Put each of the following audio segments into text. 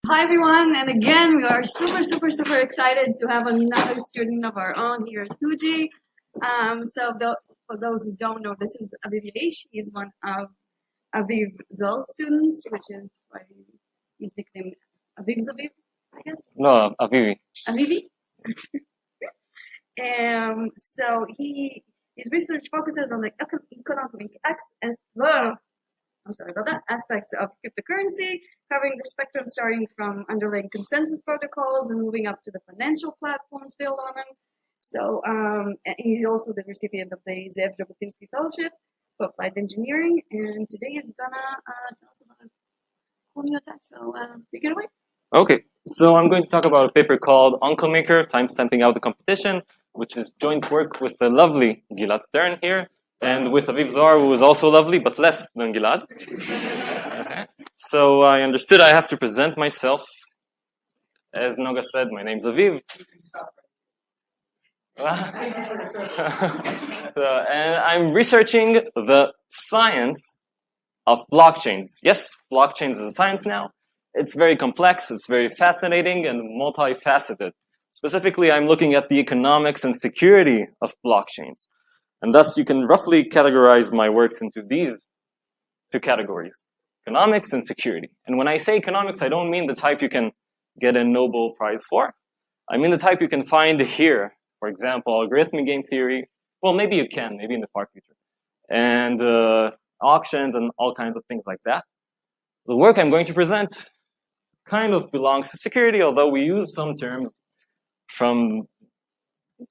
Hi everyone, and again we are super excited to have another student of our own here at HUJI. For those who don't know, this is Aviv Yaish. He's one of Aviv Zol's students, which is why he's nicknamed Aviv Zaviv, I guess. No, Avivi. Avivi. So his research focuses on the economic aspects of cryptocurrency, covering the spectrum starting from underlying consensus protocols and moving up to the financial platforms built on them. So he's also the recipient of the Zev Jabotinsky Fellowship for Applied Engineering, and today he's gonna tell us about a cool new attack. So take it away. Okay, so I'm going to talk about a paper called Uncle Maker, Timestamping Out the Competition, which is joint work with the lovely Gilad Stern here, and with Aviv Zohar, who is also lovely, but less than Gilad. Okay. So I understood I have to present myself. As Noga said, my name's Aviv. And I'm researching the science of blockchains. Yes, blockchains is a science now. It's very complex, it's very fascinating, and multifaceted. Specifically, I'm looking at the economics and security of blockchains. And thus, you can roughly categorize my works into these two categories, economics and security. And when I say economics, I don't mean the type you can get a Nobel Prize for. I mean the type you can find here. For example, algorithmic game theory. Well, maybe you can, maybe in the far future. And auctions and all kinds of things like that. The work I'm going to present kind of belongs to security, although we use some terms from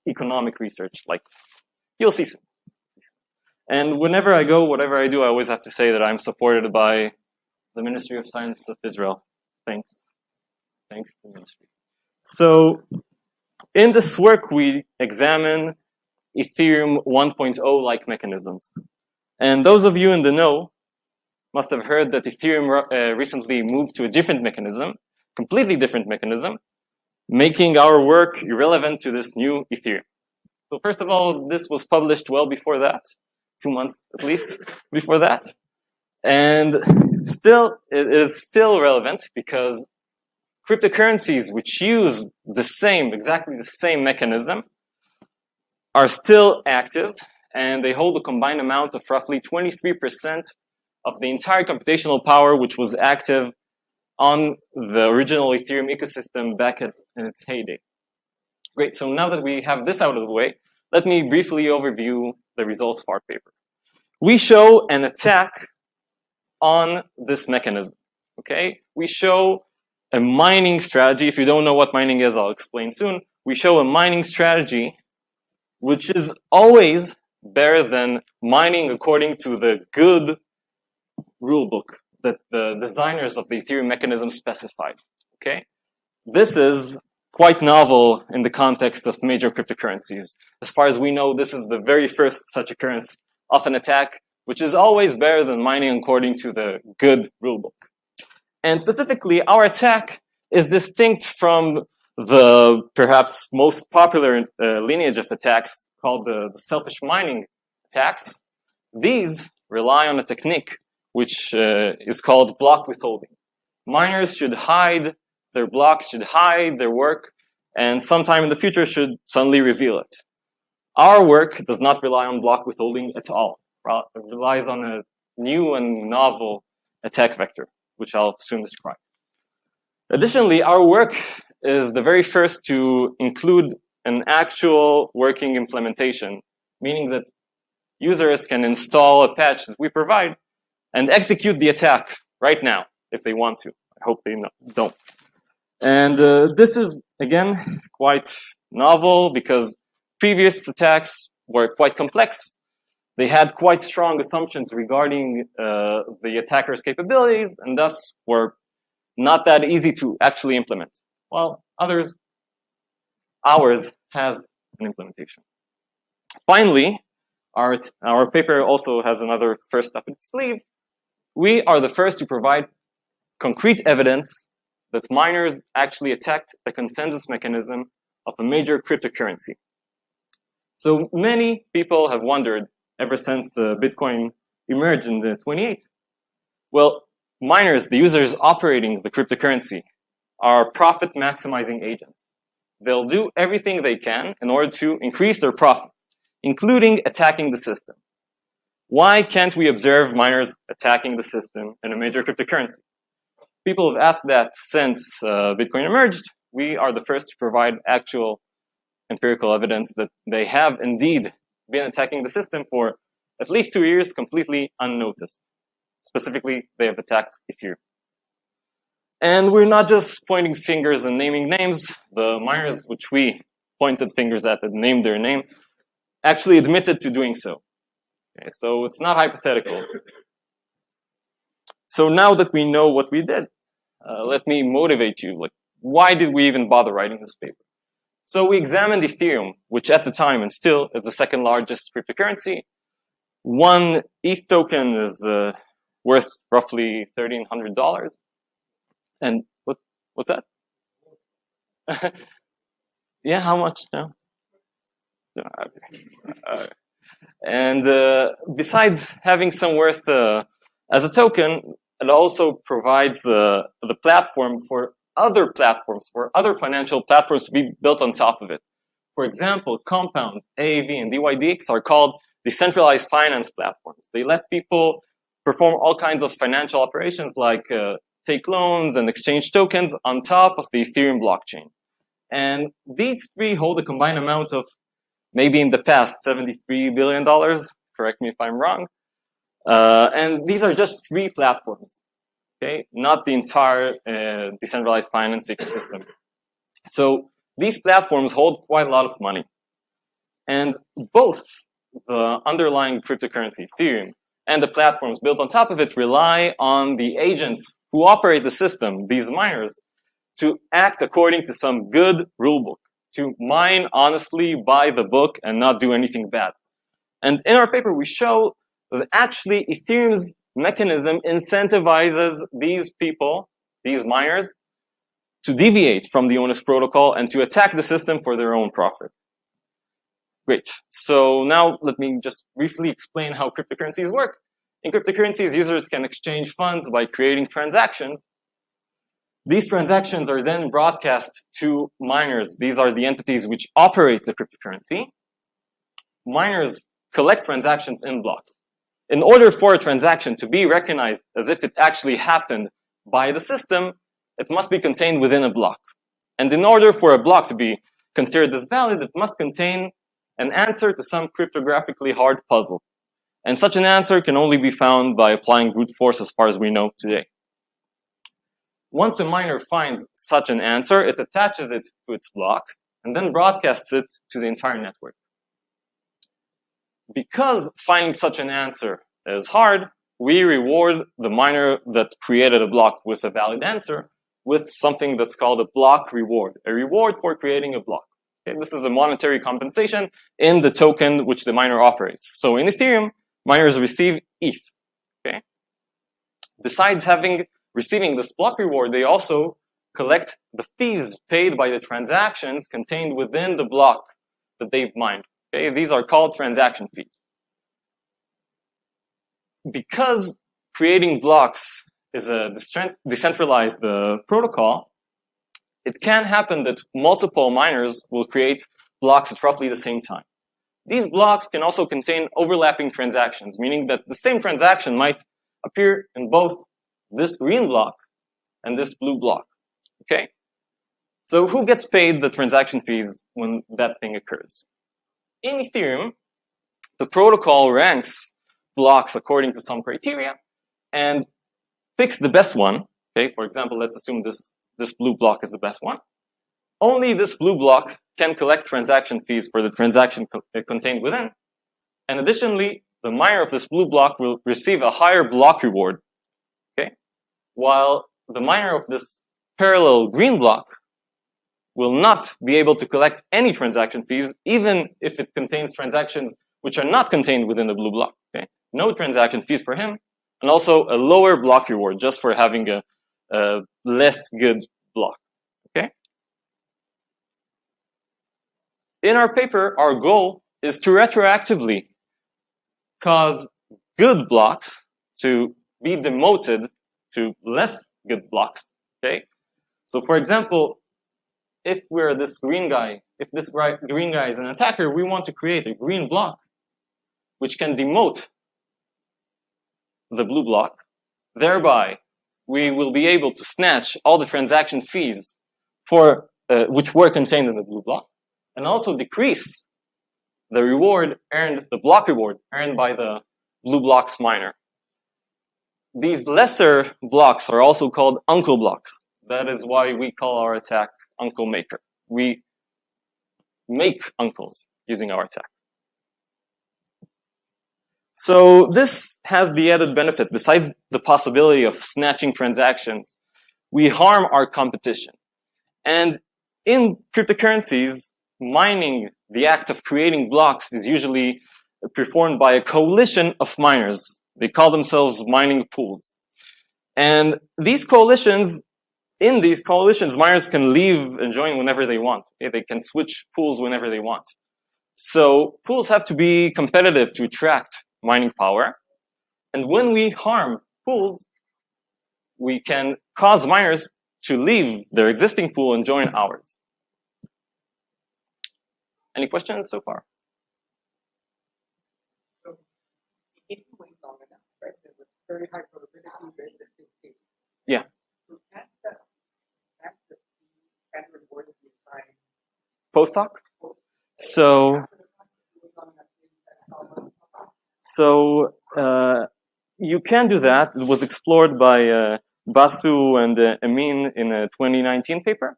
economic research, like you'll see soon. And whenever I go, whatever I do, I always have to say that I'm supported by the Ministry of Science of Israel. Thanks to the ministry. So in this work, we examine Ethereum 1.0-like mechanisms. And those of you in the know must have heard that Ethereum recently moved to a different mechanism, completely different mechanism, making our work irrelevant to this new Ethereum. So first of all, this was published well before that, 2 months at least before that. And still, it is still relevant because cryptocurrencies which use exactly the same mechanism are still active, and they hold a combined amount of roughly 23% of the entire computational power which was active on the original Ethereum ecosystem back in its heyday. Great, so now that we have this out of the way, let me briefly overview the results of our paper. We show an attack on this mechanism, okay? We show a mining strategy. If you don't know what mining is, I'll explain soon. We show a mining strategy which is always better than mining according to the good rulebook that the designers of the Ethereum mechanism specified, okay? This is quite novel in the context of major cryptocurrencies. As far as we know, this is the very first such occurrence of an attack, which is always better than mining according to the good rulebook. And specifically, our attack is distinct from the perhaps most popular lineage of attacks called the selfish mining attacks. These rely on a technique which is called block withholding. Miners should hide their blocks, should hide their work, and sometime in the future should suddenly reveal it. Our work does not rely on block withholding at all. It relies on a new and novel attack vector, which I'll soon describe. Additionally, our work is the very first to include an actual working implementation, meaning that users can install a patch that we provide and execute the attack right now if they want to. I hope they don't. And this is, again, quite novel because previous attacks were quite complex. They had quite strong assumptions regarding the attacker's capabilities and thus were not that easy to actually implement. While ours has an implementation. Finally, our paper also has another first up its sleeve. We are the first to provide concrete evidence that miners actually attacked the consensus mechanism of a major cryptocurrency. So many people have wondered ever since Bitcoin emerged in the 28th. Well, miners, the users operating the cryptocurrency, are profit maximizing agents. They'll do everything they can in order to increase their profits, including attacking the system. Why can't we observe miners attacking the system in a major cryptocurrency? People have asked that since Bitcoin emerged. We are the first to provide actual empirical evidence that they have indeed been attacking the system for at least 2 years completely unnoticed. Specifically, they have attacked Ethereum. And we're not just pointing fingers and naming names. The miners which we pointed fingers at and named their name actually admitted to doing so. Okay, so it's not hypothetical. So now that we know what we did, let me motivate you. Like, why did we even bother writing this paper? So we examined Ethereum, which at the time and still is the second largest cryptocurrency. One ETH token is worth roughly $1,300. And what's that? Yeah, how much now? And besides having some worth as a token, it also provides the platform for other platforms, for other financial platforms to be built on top of it. For example, Compound, AAV, and DYDX are called decentralized finance platforms. They let people perform all kinds of financial operations like take loans and exchange tokens on top of the Ethereum blockchain. And these three hold a combined amount of maybe in the past $73 billion. Correct me if I'm wrong. And these are just three platforms, okay? Not the entire decentralized finance ecosystem. So these platforms hold quite a lot of money. And both the underlying cryptocurrency, Ethereum, and the platforms built on top of it rely on the agents who operate the system, these miners, to act according to some good rulebook, to mine honestly by the book and not do anything bad. And in our paper, we show that actually Ethereum's mechanism incentivizes these people, these miners, to deviate from the Onus protocol and to attack the system for their own profit. Great. So now let me just briefly explain how cryptocurrencies work. In cryptocurrencies, users can exchange funds by creating transactions. These transactions are then broadcast to miners. These are the entities which operate the cryptocurrency. Miners collect transactions in blocks. In order for a transaction to be recognized as if it actually happened by the system, it must be contained within a block. And in order for a block to be considered as valid, it must contain an answer to some cryptographically hard puzzle. And such an answer can only be found by applying brute force as far as we know today. Once a miner finds such an answer, it attaches it to its block and then broadcasts it to the entire network. Because finding such an answer is hard, we reward the miner that created a block with a valid answer with something that's called a block reward, a reward for creating a block. Okay, this is a monetary compensation in the token which the miner operates. So in Ethereum, miners receive ETH. Okay? Besides receiving this block reward, they also collect the fees paid by the transactions contained within the block that they've mined. Okay? These are called transaction fees. Because creating blocks is a decentralized protocol, it can happen that multiple miners will create blocks at roughly the same time. These blocks can also contain overlapping transactions, meaning that the same transaction might appear in both this green block and this blue block. Okay? So who gets paid the transaction fees when that thing occurs? In Ethereum, the protocol ranks blocks according to some criteria and picks the best one. Okay, for example, let's assume this blue block is the best one. Only this blue block can collect transaction fees for the transaction contained within. And additionally, the miner of this blue block will receive a higher block reward. Okay, while the miner of this parallel green block will not be able to collect any transaction fees, even if it contains transactions which are not contained within the blue block. Okay, no transaction fees for him, and also a lower block reward just for having a less good block. Okay. In our paper, our goal is to retroactively cause good blocks to be demoted to less good blocks. Okay. So for example, if we're this green guy, if this green guy is an attacker, we want to create a green block which can demote the blue block. Thereby, we will be able to snatch all the transaction fees for which were contained in the blue block, and also decrease the reward earned, the block reward earned by the blue block's miner. These lesser blocks are also called uncle blocks. That is why we call our attack uncle maker. We make uncles using our attack. So this has the added benefit, besides the possibility of snatching transactions, we harm our competition. And in cryptocurrencies, mining, the act of creating blocks, is usually performed by a coalition of miners. They call themselves mining pools. And these coalitions, in these coalitions, miners can leave and join whenever they want. Okay? They can switch pools whenever they want. So pools have to be competitive to attract mining power. And when we harm pools, we can cause miners to leave their existing pool and join ours. Any questions so far? So if you wait long enough, right, there's a very high probability very distinct state. Yeah. So can the fee and reward be assigned Post hoc? So you can do that. It was explored by Basu and Amin in a 2019 paper.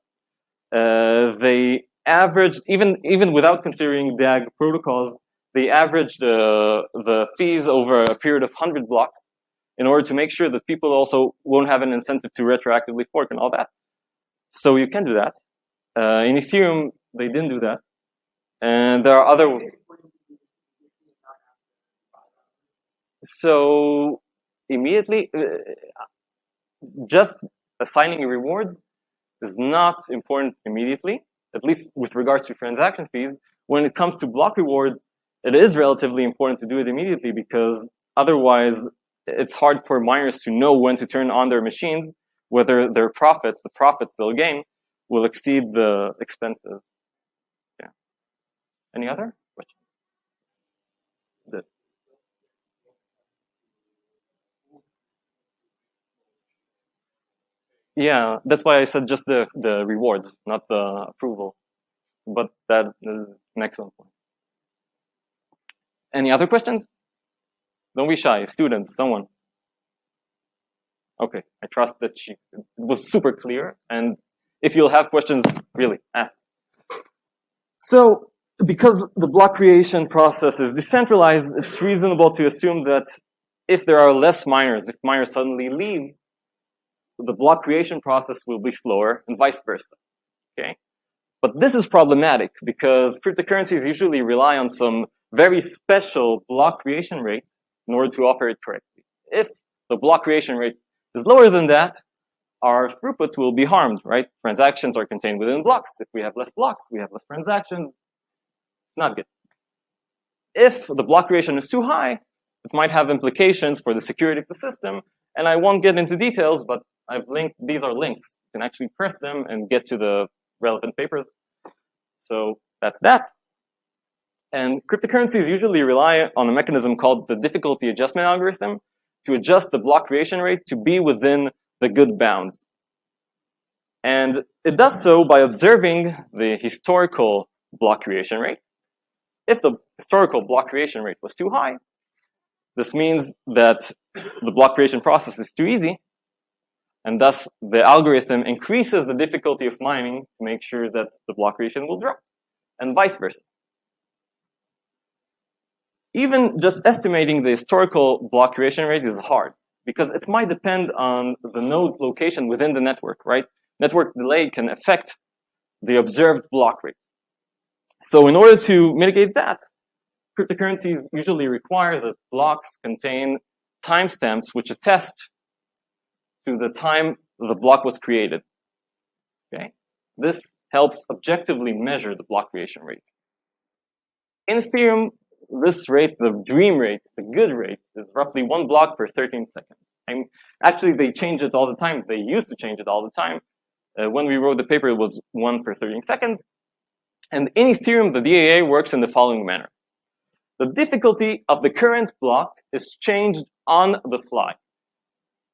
They averaged, even without considering DAG protocols, they averaged the fees over a period of 100 blocks in order to make sure that people also won't have an incentive to retroactively fork and all that. So you can do that. In Ethereum, they didn't do that. And there are other... So immediately, just assigning rewards is not important immediately, at least with regards to transaction fees. When it comes to block rewards, it is relatively important to do it immediately, because otherwise it's hard for miners to know when to turn on their machines, whether their profits, the profits they'll gain, will exceed the expenses. Yeah. Any other questions? Yeah, that's why I said just the rewards, not the approval. But that is an excellent point. Any other questions? Don't be shy, students, someone. Okay, I trust that it was super clear, and if you'll have questions, really, ask. So, because the block creation process is decentralized, it's reasonable to assume that if there are less miners, if miners suddenly leave, the block creation process will be slower, and vice versa. Okay? But this is problematic because cryptocurrencies usually rely on some very special block creation rate in order to operate correctly. If the block creation rate is lower than that, our throughput will be harmed, right? Transactions are contained within blocks. If we have less blocks, we have less transactions. It's not good. If the block creation is too high, it might have implications for the security of the system. And I won't get into details, but I've linked, these are links. You can actually press them and get to the relevant papers. So that's that. And cryptocurrencies usually rely on a mechanism called the difficulty adjustment algorithm to adjust the block creation rate to be within the good bounds. And it does so by observing the historical block creation rate. If the historical block creation rate was too high, this means that the block creation process is too easy, and thus the algorithm increases the difficulty of mining to make sure that the block creation will drop, and vice versa. Even just estimating the historical block creation rate is hard, because it might depend on the node's location within the network, right? Network delay can affect the observed block rate. So in order to mitigate that, cryptocurrencies usually require that blocks contain timestamps which attest to the time the block was created. Okay? This helps objectively measure the block creation rate. In Ethereum, this rate, the dream rate, the good rate, is roughly 1 block per 13 seconds. Actually, they change it all the time. They used to change it all the time. When we wrote the paper, it was 1 per 13 seconds. And in Ethereum, the DAA works in the following manner. The difficulty of the current block is changed on the fly.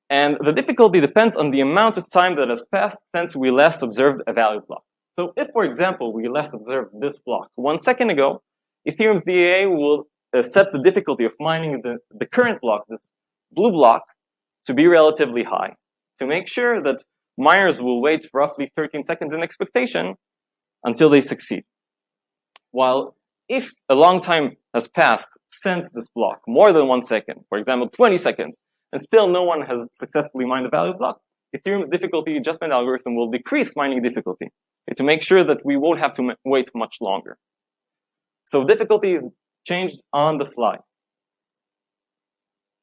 And the difficulty depends on the amount of time that has passed since we last observed a valid block. So if, for example, we last observed this block 1 second ago, Ethereum's DAA will set the difficulty of mining the current block, this blue block, to be relatively high, to make sure that miners will wait roughly 13 seconds in expectation until they succeed. While if a long time has passed since this block, more than 1 second, for example, 20 seconds, and still no one has successfully mined the valid block, Ethereum's difficulty adjustment algorithm will decrease mining difficulty to make sure that we won't have to wait much longer. So difficulty is changed on the fly.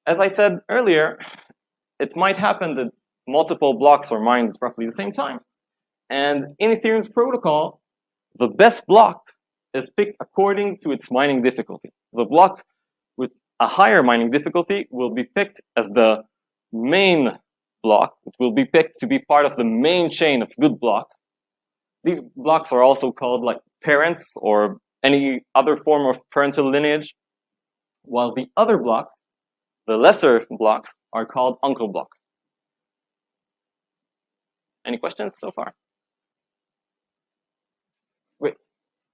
As I said earlier, it might happen that multiple blocks are mined at roughly the same time. And in Ethereum's protocol, the best block is picked according to its mining difficulty. The block with a higher mining difficulty will be picked as the main block. It will be picked to be part of the main chain of good blocks. These blocks are also called like parents or any other form of parental lineage, while the other blocks, the lesser blocks, are called uncle blocks. Any questions so far? Great.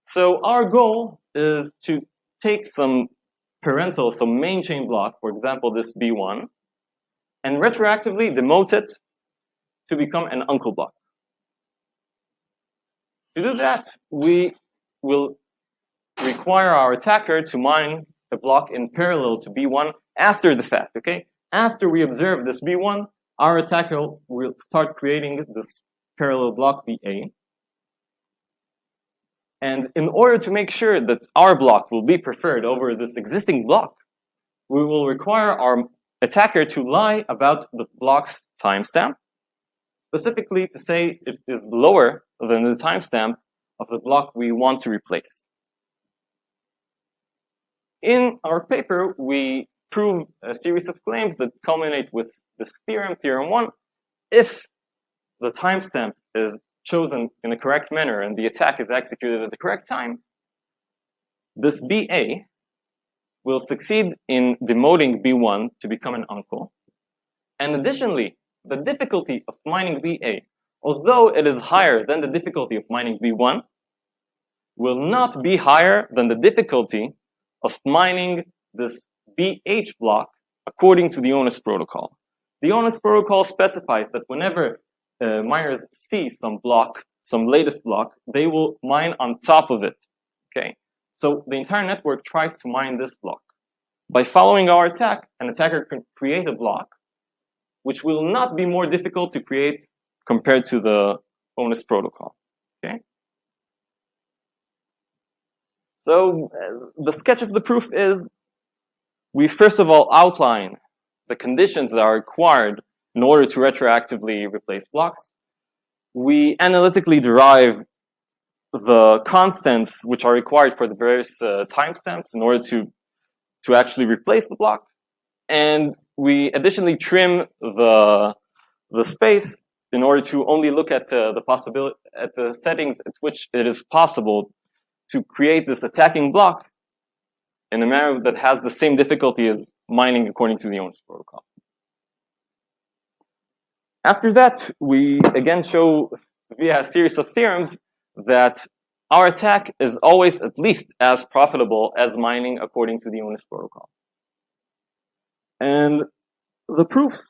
So our goal is to take some main chain block, for example, this B1, and retroactively demote it to become an uncle block. To do that, we will require our attacker to mine a block in parallel to B1 after the fact, okay? After we observe this B1, our attacker will start creating this parallel block BA. And in order to make sure that our block will be preferred over this existing block, we will require our attacker to lie about the block's timestamp, specifically to say it is lower than the timestamp of the block we want to replace. In our paper, we prove a series of claims that culminate with this theorem, Theorem 1. If the timestamp is chosen in the correct manner and the attack is executed at the correct time, this BA will succeed in demoting B1 to become an uncle. And additionally, the difficulty of mining BA, although it is higher than the difficulty of mining B1, will not be higher than the difficulty of mining this BH block according to the Onus protocol. The Onus protocol specifies that whenever miners see some block, some latest block, they will mine on top of it, okay? So the entire network tries to mine this block. By following our attack, an attacker can create a block which will not be more difficult to create compared to the Onus protocol, okay? So the sketch of the proof is we first of all outline the conditions that are required in order to retroactively replace blocks. We analytically derive the constants which are required for the various timestamps in order to actually replace the block. And we additionally trim the space in order to only look at the possibility, at the settings at which it is possible to create this attacking block in a manner that has the same difficulty as mining according to the Onus protocol. After that, we again show via a series of theorems that our attack is always at least as profitable as mining according to the Onus protocol. And the proofs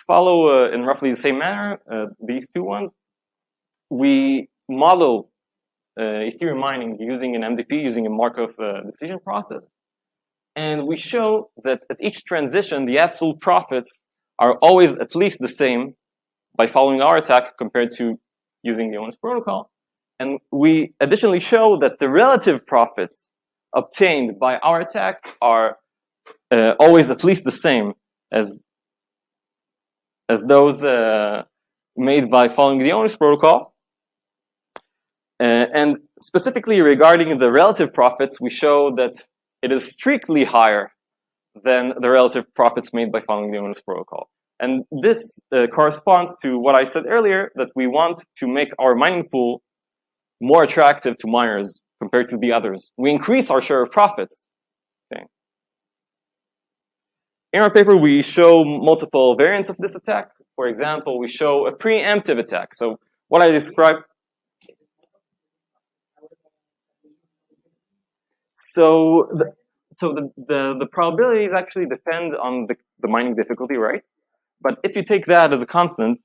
follow in roughly the same manner, these two ones. We model Ethereum mining using an MDP, using a Markov decision process. And we show that at each transition, the absolute profits are always at least the same by following our attack compared to using the Onus protocol. And we additionally show that the relative profits obtained by our attack are always at least the same as those made by following the Onus protocol. And specifically regarding the relative profits, we show that it is strictly higher than the relative profits made by following the Onus protocol. And this corresponds to what I said earlier, that we want to make our mining pool more attractive to miners compared to the others. We increase our share of profits. Okay. In our paper, we show multiple variants of this attack. For example, we show a preemptive attack. So what I described. So the probabilities actually depend on the mining difficulty, right? But if you take that as a constant,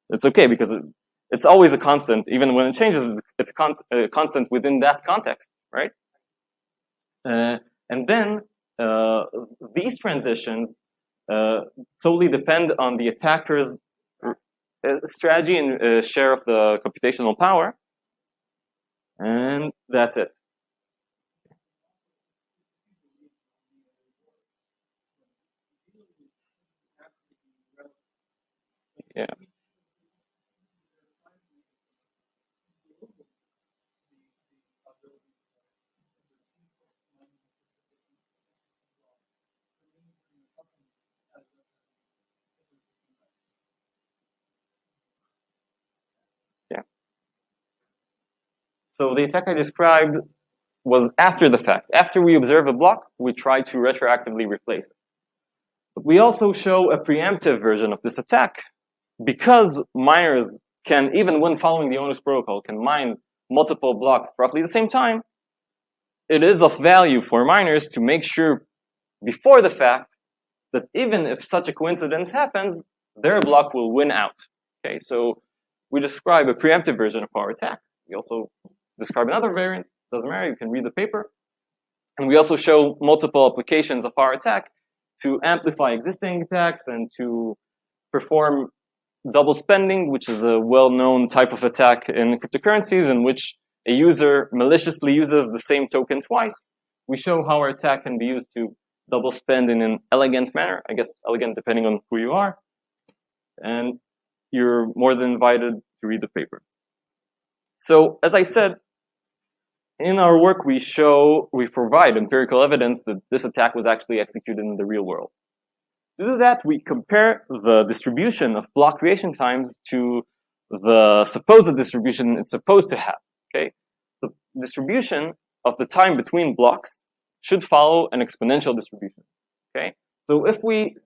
it's okay because it's always a constant. Even when it changes, it's constant within that context, right? And then these transitions solely depend on the attacker's strategy and share of the computational power. And that's it. Yeah. Yeah. So the attack I described was after the fact. After we observe a block, we try to retroactively replace it. But we also show a preemptive version of this attack. Because miners can, even when following the Onus protocol, can mine multiple blocks roughly at the same time, it is of value for miners to make sure before the fact that even if such a coincidence happens, their block will win out. Okay, so we describe a preemptive version of our attack. We also describe another variant. Doesn't matter, you can read the paper. And we also show multiple applications of our attack to amplify existing attacks and to perform double spending, which is a well-known type of attack in cryptocurrencies in which a user maliciously uses the same token twice. We show how our attack can be used to double spend in an elegant manner. I guess elegant depending on who you are. And you're more than invited to read the paper. So, as I said, in our work we provide empirical evidence that this attack was actually executed in the real world. To do that, we compare the distribution of block creation times to the supposed distribution it's supposed to have. Okay, the distribution of the time between blocks should follow an exponential distribution. Okay, so if we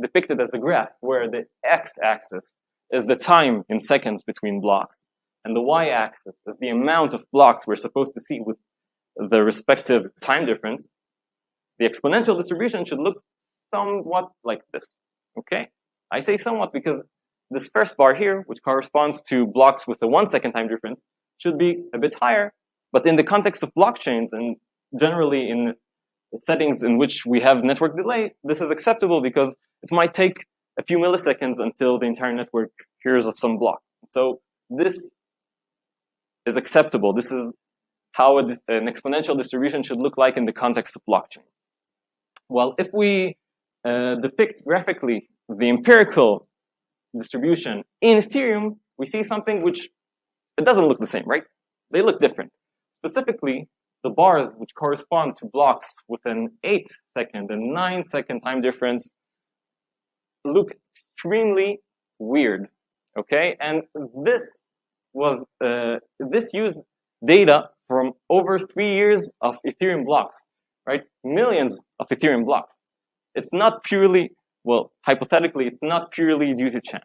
depict it as a graph where the x-axis is the time in seconds between blocks, and the y-axis is the amount of blocks we're supposed to see with the respective time difference, the exponential distribution should look somewhat like this. Okay, I say somewhat because this first bar here, which corresponds to blocks with a 1 second time difference, should be a bit higher. But in the context of blockchains and generally in settings in which we have network delay, this is acceptable because it might take a few milliseconds until the entire network hears of some block. So this is acceptable. This is how an exponential distribution should look like in the context of blockchain. Well, if we depict graphically the empirical distribution in Ethereum, we see something which it doesn't look the same, right? They look different. Specifically, the bars which correspond to blocks with an 8-second and 9-second time difference look extremely weird. Okay, and this used data from over 3 years of Ethereum blocks, right? Millions of Ethereum blocks. It's not purely, well, hypothetically, it's not purely due to chance,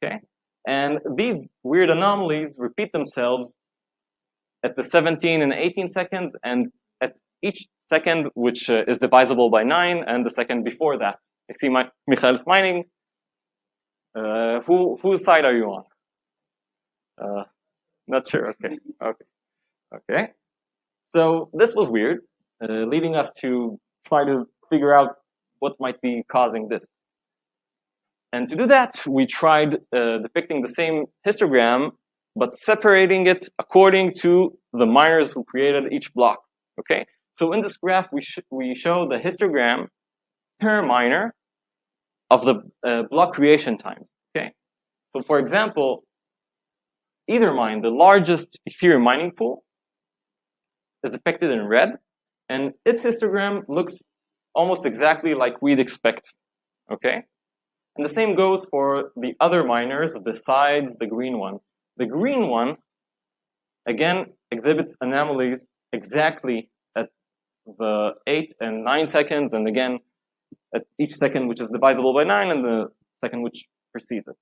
okay? And these weird anomalies repeat themselves at the 17 and 18 seconds, and at each second, which is divisible by 9, and the second before that. I see Michael smiling. Whose side are you on? Not sure, okay. So this was weird, leading us to try to figure out what might be causing this. And to do that, we tried depicting the same histogram, but separating it according to the miners who created each block. Okay, so in this graph, we show the histogram per miner of the block creation times. Okay, so for example, Ethermine, the largest Ethereum mining pool, is depicted in red, and its histogram looks almost exactly like we'd expect. Okay, And the same goes for the other miners besides the green one. The green one, again, exhibits anomalies exactly at the 8 and 9 seconds, and again, at each second which is divisible by 9 and the second which precedes it.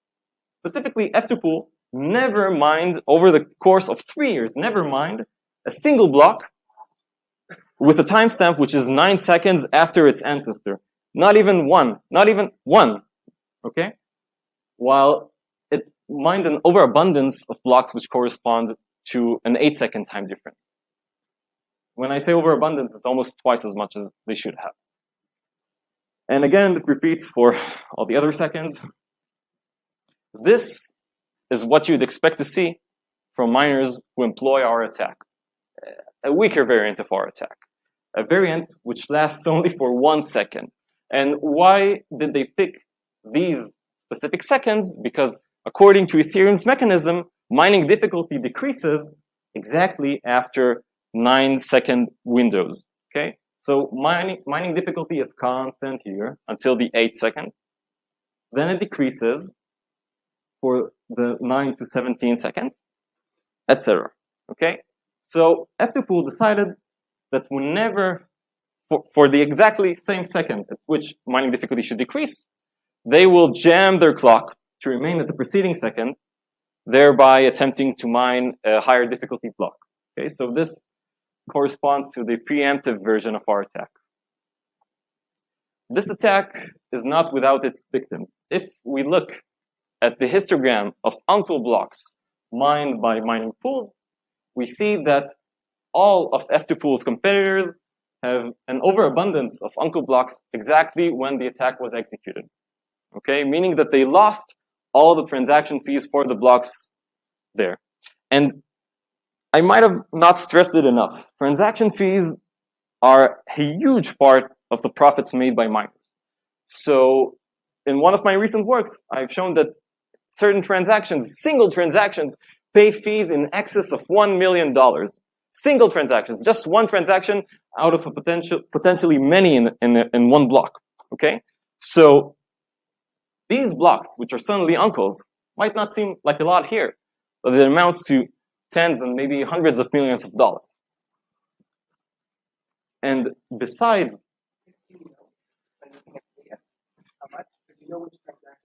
Specifically, F2Pool never mined, over the course of 3 years, never mined a single block with a timestamp which is 9 seconds after its ancestor. Not even one. Okay? While it mined an overabundance of blocks which correspond to an 8-second time difference. When I say overabundance, it's almost twice as much as they should have. And again, this repeats for all the other seconds. This is what you'd expect to see from miners who employ our attack. A weaker variant of our attack. A variant which lasts only for 1 second. And why did they pick these specific seconds? Because according to Ethereum's mechanism, mining difficulty decreases exactly after 9-second windows. Okay? So mining difficulty is constant here until the 8 second. Then it decreases for the 9 to 17 seconds, etc. Okay? So F2Pool decided that whenever, for the exactly same second at which mining difficulty should decrease, they will jam their clock to remain at the preceding second, thereby attempting to mine a higher difficulty block. Okay, so this corresponds to the preemptive version of our attack. This attack is not without its victims. If we look at the histogram of uncle blocks mined by mining pools, we see that all of F2Pool's competitors have an overabundance of uncle blocks exactly when the attack was executed. Okay, meaning that they lost all the transaction fees for the blocks there. And I might have not stressed it enough. Transaction fees are a huge part of the profits made by miners. So in one of my recent works, I've shown that certain transactions, single transactions, pay fees in excess of $1 million. Single transactions, just one transaction out of a potentially many in one block. Okay? So these blocks, which are suddenly uncles, might not seem like a lot here, but it amounts to tens and maybe hundreds of millions of dollars. And besides,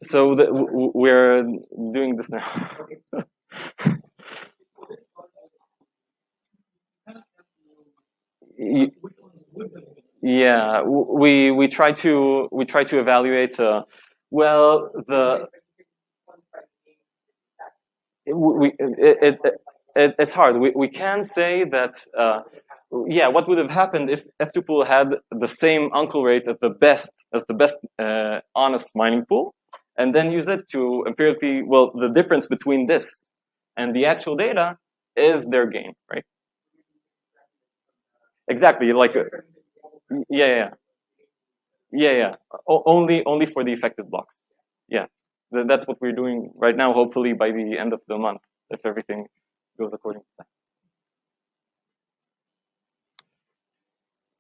so we're doing this now. Yeah, we try to evaluate. Well, it's hard. We can say that. Yeah, what would have happened if F2Pool had the same uncle rate as the best honest mining pool, and then use it to empirically, well, the difference between this and the actual data is their gain, right? Exactly, like, yeah. Only for the affected blocks. Yeah, that's what we're doing right now. Hopefully by the end of the month, if everything goes according to that.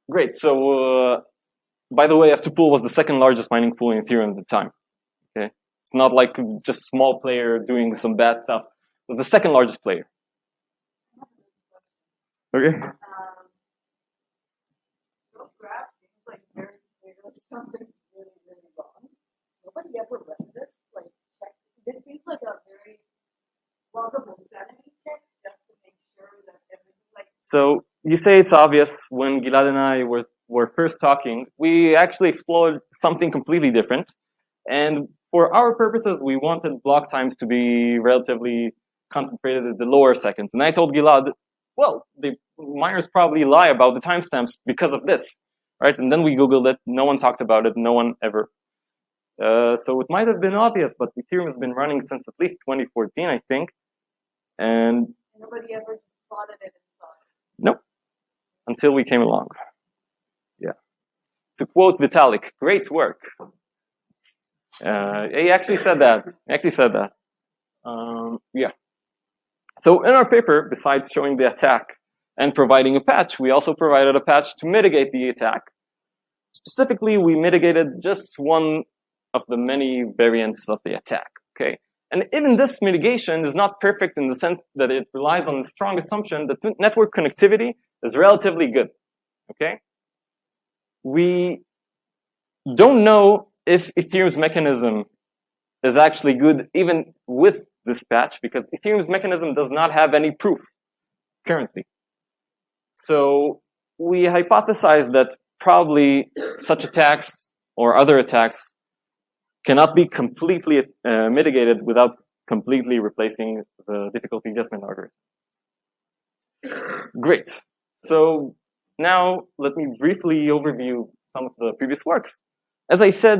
Great. So, by the way, F2Pool was the second largest mining pool in Ethereum at the time. Okay, it's not like just small player doing some bad stuff. It was the second largest player. Okay. Your graph seems like very clear. Something really, really wrong. Nobody ever read this. Like, check. This seems like a very plausible sanity check, just to make sure that everything like. So you say it's obvious. When Gilad and I were first talking, we actually explored something completely different. And for our purposes, we wanted block times to be relatively concentrated at the lower seconds. And I told Gilad, well, the miners probably lie about the timestamps because of this, right? And then we Googled it. No one talked about it. No one ever. So it might have been obvious, but Ethereum has been running since at least 2014, I think. And nobody ever just plotted it and thought. Nope. Until we came along. Yeah. To quote Vitalik, great work. He actually said that. Yeah. So in our paper, besides showing the attack and providing a patch, we also provided a patch to mitigate the attack. Specifically, we mitigated just one of the many variants of the attack, okay? And even this mitigation is not perfect in the sense that it relies on the strong assumption that network connectivity is relatively good, okay? We don't know if Ethereum's mechanism is actually good even with this patch, because Ethereum's mechanism does not have any proof currently. So we hypothesize that probably such attacks or other attacks cannot be completely mitigated without completely replacing the difficulty adjustment algorithm. Great. So now let me briefly overview some of the previous works. As I said,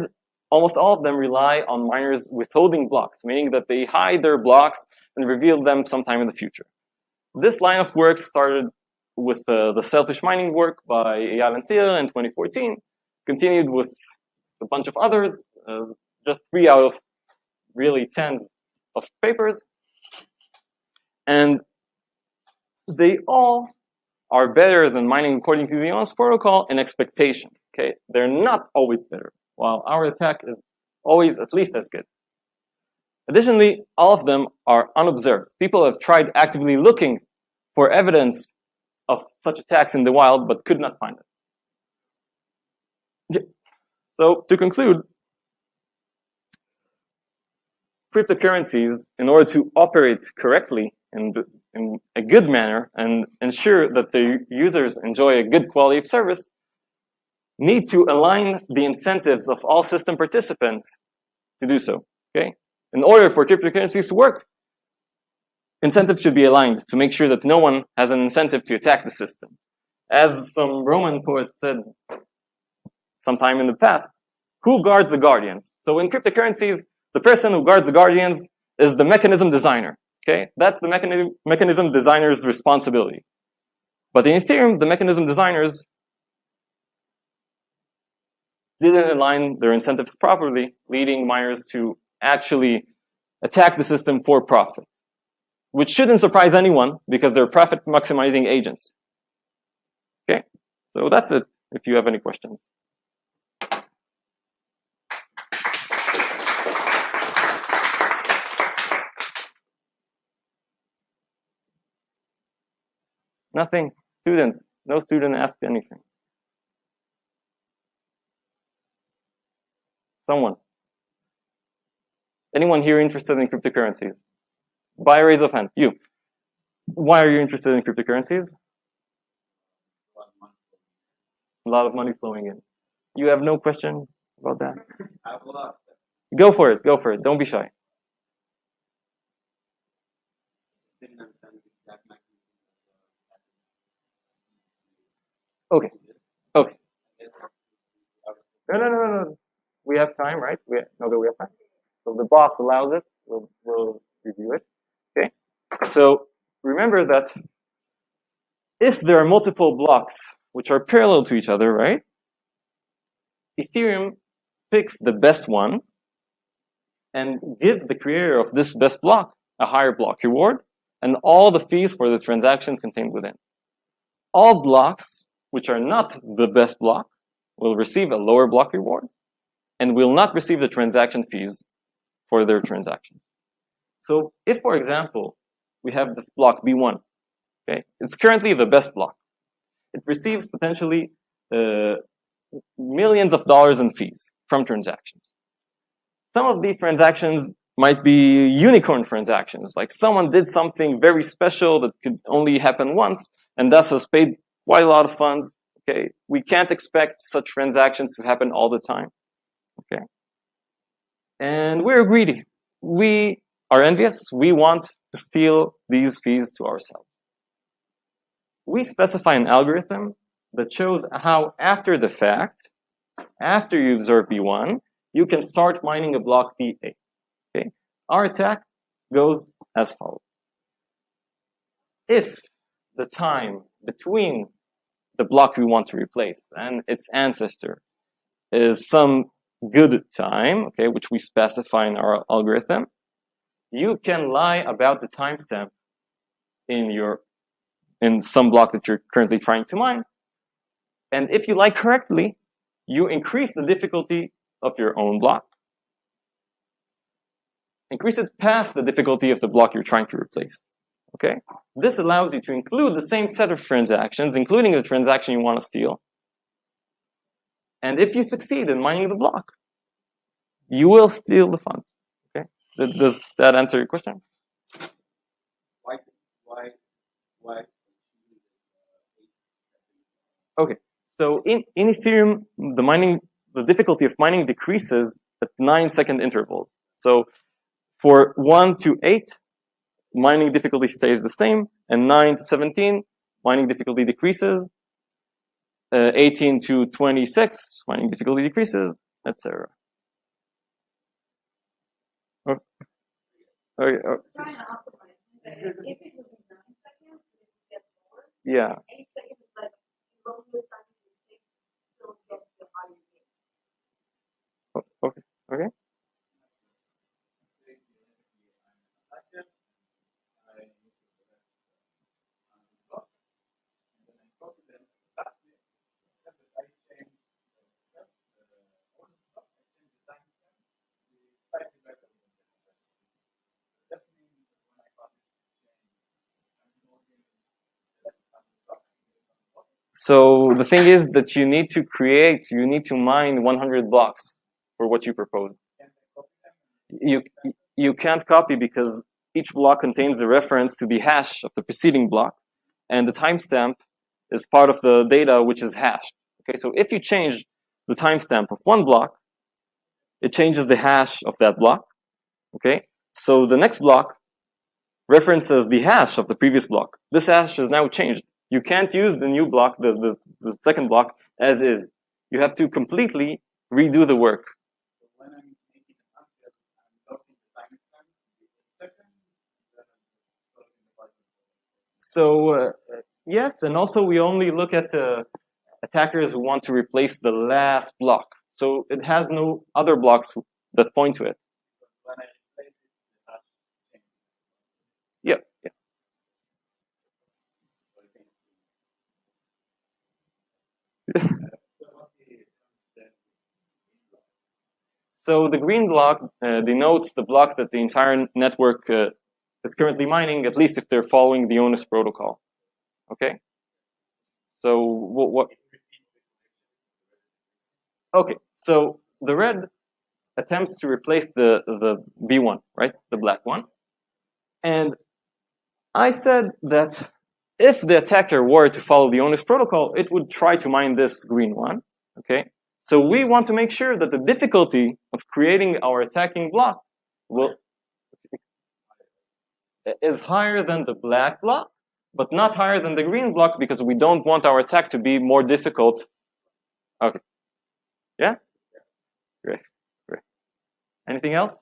almost all of them rely on miners withholding blocks, meaning that they hide their blocks and reveal them sometime in the future. This line of work started with the selfish mining work by Eyal and Tzir in 2014, continued with a bunch of others, just 3 out of really tens of papers. And they all are better than mining according to the EOS protocol in expectation, okay? They're not always better, while our attack is always at least as good. Additionally, all of them are unobserved. People have tried actively looking for evidence of such attacks in the wild, but could not find it. Okay. So to conclude, cryptocurrencies, in order to operate correctly in a good manner and ensure that the users enjoy a good quality of service, need to align the incentives of all system participants to do so, okay? In order for cryptocurrencies to work, incentives should be aligned to make sure that no one has an incentive to attack the system. As some Roman poet said sometime in the past, who guards the guardians? So in cryptocurrencies, the person who guards the guardians is the mechanism designer, okay? That's the mechanism designer's responsibility. But in Ethereum, the mechanism designers didn't align their incentives properly, leading miners to actually attack the system for profit, which shouldn't surprise anyone because they're profit maximizing agents. Okay, so that's it, if you have any questions. Nothing. Students. No student asked anything. Someone. Anyone here interested in cryptocurrencies? By a raise of hand. You. Why are you interested in cryptocurrencies? A lot of money flowing in. You have no question about that? I have a lot. Go for it. Go for it. Don't be shy. Didn't understand the exact mechanism. Okay. Okay. No. We have time, right? We have time. So the boss allows it. We'll review it. Okay. So remember that if there are multiple blocks which are parallel to each other, right? Ethereum picks the best one and gives the creator of this best block a higher block reward and all the fees for the transactions contained within. All blocks which are not the best block will receive a lower block reward and will not receive the transaction fees for their transactions. So if, for example, we have this block B1, okay, it's currently the best block. It receives potentially millions of dollars in fees from transactions. Some of these transactions might be unicorn transactions, like someone did something very special that could only happen once, and thus has paid quite a lot of funds. Okay, we can't expect such transactions to happen all the time. Okay, and we're greedy. We are envious. We want to steal these fees to ourselves. We specify an algorithm that shows how, after the fact, after you observe B1, you can start mining a block B8. Okay, our attack goes as follows. If the time between the block we want to replace and its ancestor is some good time, okay, which we specify in our algorithm, you can lie about the timestamp in some block that you're currently trying to mine. And if you lie correctly, you increase the difficulty of your own block increase it past the difficulty of the block you're trying to replace. Okay? This allows you to include the same set of transactions, including the transaction you want to steal. And if you succeed in mining the block, you will steal the funds. Okay? Does that answer your question? Why? Okay. So in Ethereum, the difficulty of mining decreases at 9-second intervals. So for 1 to 8, mining difficulty stays the same, and 9 to 17, mining difficulty decreases. 18 to 26, mining difficulty decreases, etc. Okay. Trying to optimize. If it was 9 seconds, it would get more. Yeah. 8 seconds is like the longest time you take still get the higher gain. Okay. So the thing is that you need to mine 100 blocks for what you propose. You can't copy because each block contains a reference to the hash of the preceding block, and the timestamp is part of the data which is hashed. Okay, so if you change the timestamp of one block, it changes the hash of that block. Okay, so the next block references the hash of the previous block. This hash is now changed. You can't use the new block, the second block, as is. You have to completely redo the work. When I'm making an answer, I'm locking the timestamp in seconds, then I'm locking the button. So yes, and also we only look at attackers who want to replace the last block. So it has no other blocks that point to it. When I replace it, the hash changes. Yeah. So the green block denotes the block that the entire network is currently mining, at least if they're following the ONUS protocol. Okay? So what? Okay, so the red attempts to replace the B1, right? The black one. And I said that if the attacker were to follow the ONUS protocol, it would try to mine this green one. Okay? So we want to make sure that the difficulty of creating our attacking block is higher than the black block, but not higher than the green block because we don't want our attack to be more difficult. Okay. Yeah? Great. Anything else?